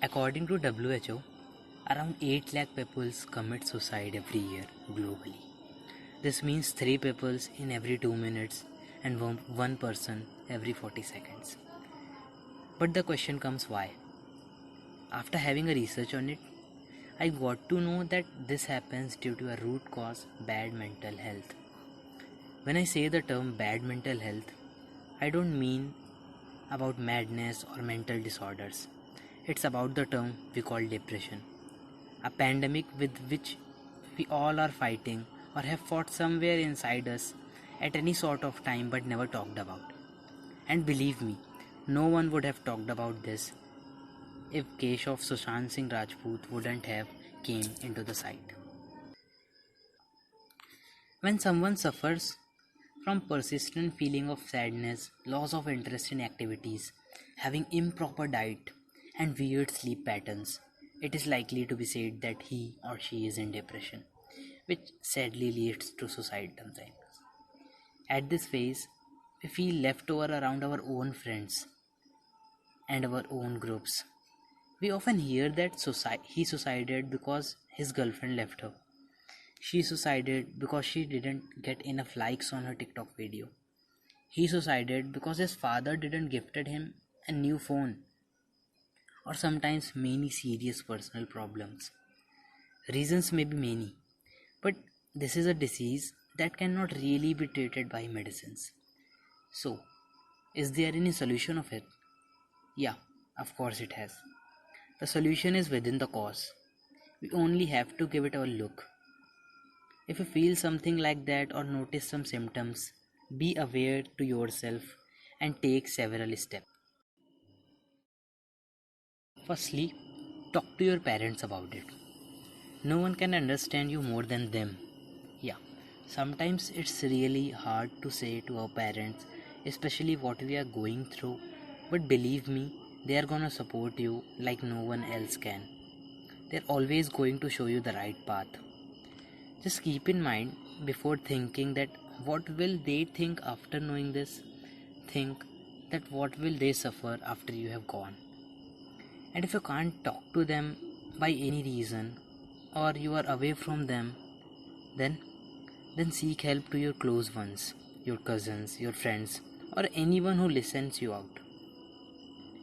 According to WHO, around 8 lakh people commit suicide every year globally. This means 3 people in every 2 minutes and one person every 40 seconds. But the question comes why? After having a research on it, I got to know that this happens due to a root cause, bad mental health. When I say the term bad mental health, I don't mean about madness or mental disorders. It's about the term we call depression, a pandemic with which we all are fighting or have fought somewhere inside us at any sort of time but never talked about. And believe me, no one would have talked about this if case of Sushant Singh Rajput wouldn't have came into the sight. When someone suffers from persistent feeling of sadness, loss of interest in activities, having improper diet and weird sleep patterns, it is likely to be said that he or she is in depression, which sadly leads to suicide sometimes. At this phase, we feel left over around our own friends and our own groups. We often hear that he suicided because his girlfriend left her. She suicided because she didn't get enough likes on her TikTok video. He suicided because his father didn't gifted him a new phone, or sometimes many serious personal problems. Reasons may be many, but this is a disease that cannot really be treated by medicines. So, is there any solution of it? Yeah, of course it has. The solution is within the cause. We only have to give it a look. If you feel something like that or notice some symptoms, be aware to yourself and take several steps. Firstly, talk to your parents about it. No one can understand you more than them. Yeah, sometimes it's really hard to say to our parents, especially what we are going through, but believe me, they are gonna support you like no one else can. They're always going to show you the right path. Just keep in mind before thinking that what will they think after knowing this, think that what will they suffer after you have gone. And if you can't talk to them by any reason or you are away from them, then seek help to your close ones, your cousins, your friends, or anyone who listens you out.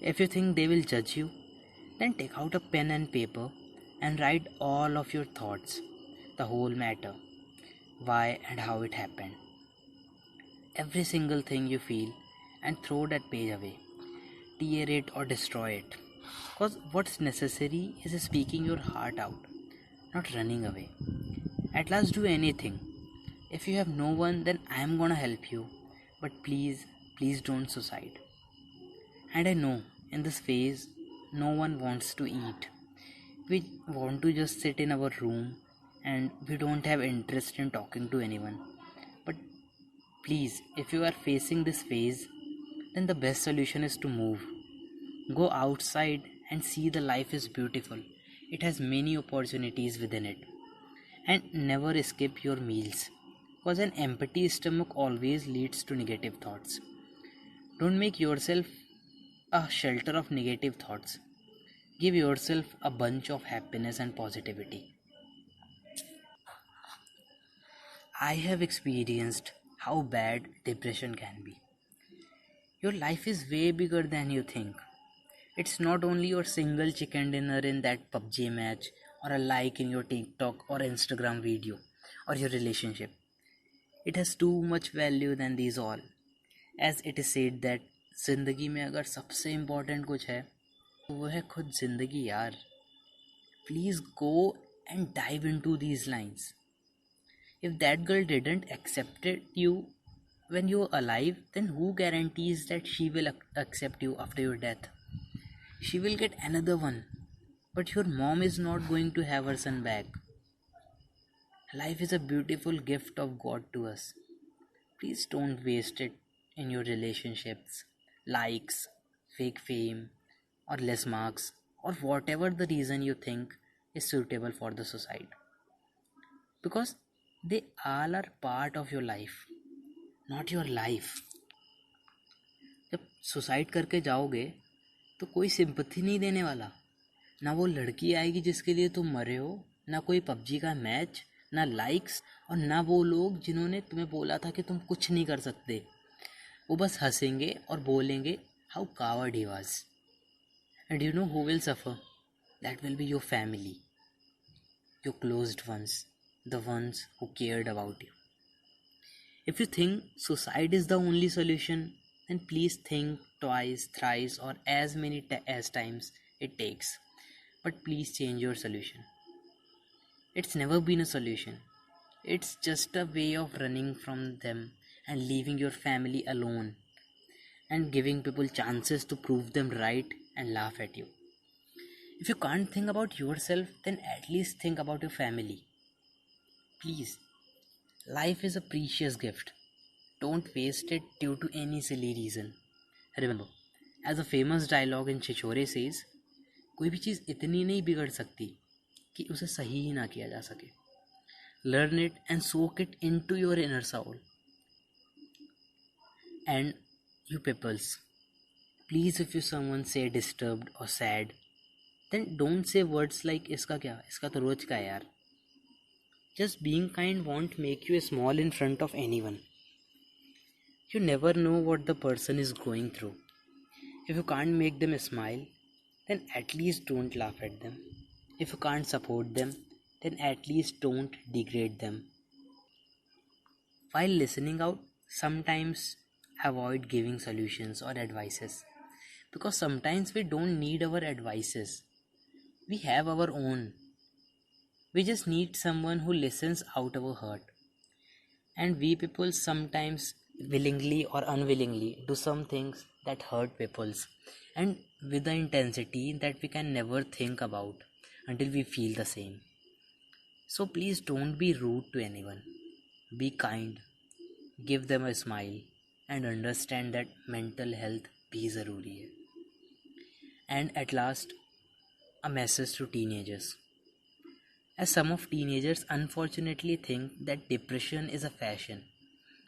If you think they will judge you, then take out a pen and paper and write all of your thoughts, the whole matter, why and how it happened. Every single thing you feel and throw that page away. Tear it or destroy it. Because what's necessary is speaking your heart out, not running away. At last, do anything. If you have no one, then I am gonna help you. But please, please don't suicide. And I know in this phase, no one wants to eat. We want to just sit in our room and we don't have interest in talking to anyone. But please, if you are facing this phase, then the best solution is to move. Go outside and see the life is beautiful. It has many opportunities within it. And never skip your meals. Because an empty stomach always leads to negative thoughts. Don't make yourself a shelter of negative thoughts. Give yourself a bunch of happiness and positivity. I have experienced how bad depression can be. Your life is way bigger than you think. It's not only your single chicken dinner in that PUBG match or a like in your TikTok or Instagram video or your relationship. It has too much value than these all. As it is said that जिंदगी में अगर सबसे important कुछ है तो वो है खुद जिंदगी यार. Please go and dive into these lines. If that girl didn't accept you when you were alive, then who guarantees that she will accept you after your death? She will get another one, but your mom is not going to have her son back. Life is a beautiful gift of God to us. Please don't waste it in your relationships, likes, fake fame, or less marks, or whatever the reason you think is suitable for the society. Because they all are part of your life, not your life. जब suicide करके जाओगे तो कोई sympathy नहीं देने वाला. ना वो लड़की आएगी जिसके लिए तुम मरे हो, ना कोई पबजी का मैच, ना लाइक्स, और ना वो लोग जिन्होंने तुम्हें बोला था कि तुम कुछ नहीं कर सकते। वो बस हंसेंगे और बोलेंगे how coward he was. And you know who will suffer? That will be your family, your closed ones, the ones who cared about you. If you think suicide is the only solution, then please think twice, thrice, or as many as times it takes. But please change your solution. It's never been a solution. It's just a way of running from them and leaving your family alone and giving people chances to prove them right and laugh at you. If you can't think about yourself, then at least think about your family. Please, life is a precious gift. Don't waste it due to any silly reason. Remember, as a famous dialogue in Chichore says, कोई भी चीज़ इतनी नहीं बिगड़ सकती कि उसे सही ही ना किया जा सके. Learn it and soak it into your inner soul. And you peoples, please, if you someone say disturbed or sad, then don't say words like इसका क्या, इसका तो रोज का है यार. Just being kind won't make you small in front of anyone. You never know what the person is going through. If you can't make them smile, then at least don't laugh at them. If you can't support them, then at least don't degrade them. While listening out, sometimes avoid giving solutions or advices, because sometimes we don't need our advices. We have our own. We just need someone who listens out our hurt. And we people sometimes willingly or unwillingly do some things that hurt peoples, and with the intensity that we can never think about until we feel the same. So please don't be rude to anyone. Be kind, give them a smile, and understand that mental health भी ज़रूरी है. And at last, a message to teenagers. As some of teenagers unfortunately think that depression is a fashion,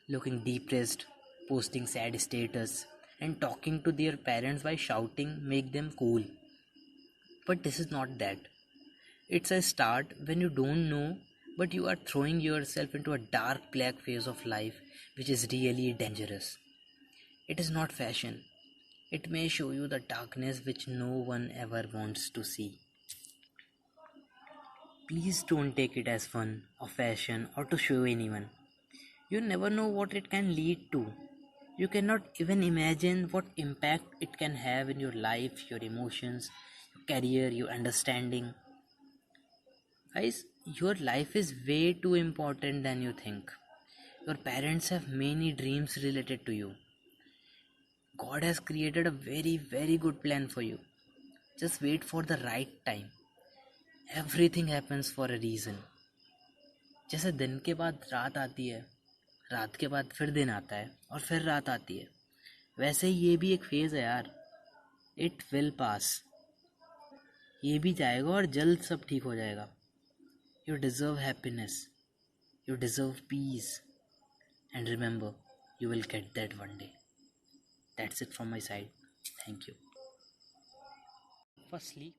looking depressed, posting sad status, and talking to their parents by shouting make them cool. But this is not that. It's a start when you don't know, but you are throwing yourself into a dark black phase of life which is really dangerous. It is not fashion. It may show you the darkness which no one ever wants to see. Please don't take it as fun or fashion or to show anyone. You never know what it can lead to. You cannot even imagine what impact it can have in your life, your emotions, your career, your understanding. Guys, your life is way too important than you think. Your parents have many dreams related to you. God has created a very, very good plan for you. Just wait for the right time. Everything happens for a reason. जैसे दिन के बाद रात आती है, रात के बाद फिर दिन आता है और फिर रात आती है, वैसे ही ये भी एक फेज़ है यार. It will pass. ये भी जाएगा और जल्द सब ठीक हो जाएगा. You deserve happiness, you deserve peace, and remember you will get that one day. That's it from my side. Thank you. Firstly,